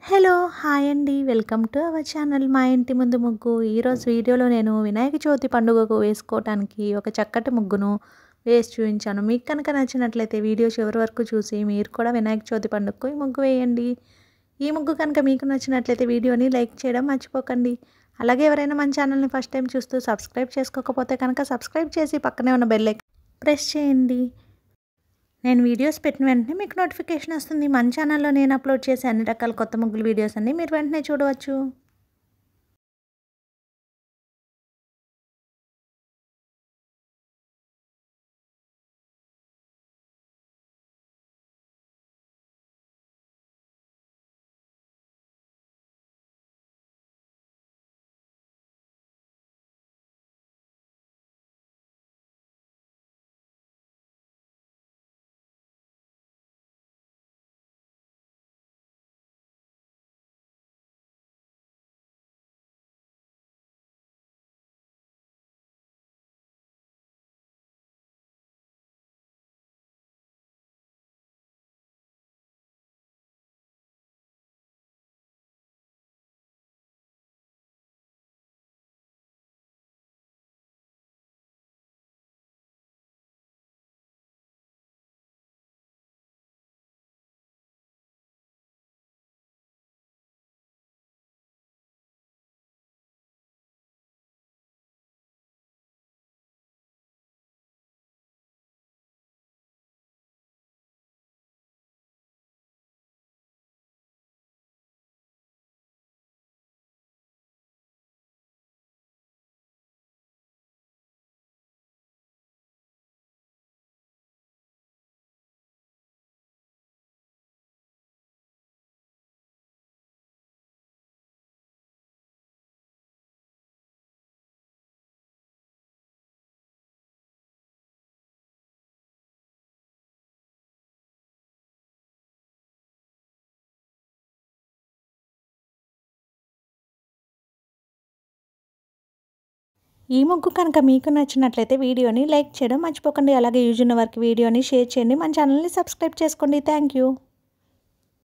Hello! Hi అండి. Welcome to our channel మా ఇంటి ముందు ముగ్గు. ఈరోజు వీడియోలో నేను వినాయక చవితి పండుగకు వేసుకోవటానికి ఒక చక్కటి ముగ్గును వేసి చూపించాను. మీకు కనుక నచ్చినట్లయితే వీడియో చివరి వరకు చూసి మీరు కూడా వినాయక చవితి పండుగకు ఈ ముగ్గు వేయండి. ఈ ముగ్గు కనుక మీకు నచ్చినట్లయితే వీడియోని లైక్ చేయడం మర్చిపోకండి. అలాగే ఎవరైనా మన ఛానల్ని ఫస్ట్ టైం చూస్తూ సబ్స్క్రైబ్ చేసుకోకపోతే కనుక సబ్స్క్రైబ్ చేసి పక్కనే ఉన్న బెల్ ఐకాన్ ప్రెస్ చేయండి. నేను వీడియోస్ పెట్టిన వెంటనే మీకు నోటిఫికేషన్ వస్తుంది. మన ఛానల్లో నేను అప్లోడ్ చేసే అన్ని రకాల కొత్త ముగ్గులు వీడియోస్ అన్నీ మీరు వెంటనే చూడవచ్చు. ఈ ముగ్గు కనుక మీకు నచ్చినట్లయితే వీడియోని లైక్ చేయడం మర్చిపోకండి. అలాగే యూజ్ ఉన్న వారికి వీడియోని షేర్ చేయండి. మన ఛానల్ని సబ్స్క్రైబ్ చేసుకోండి. Thank you.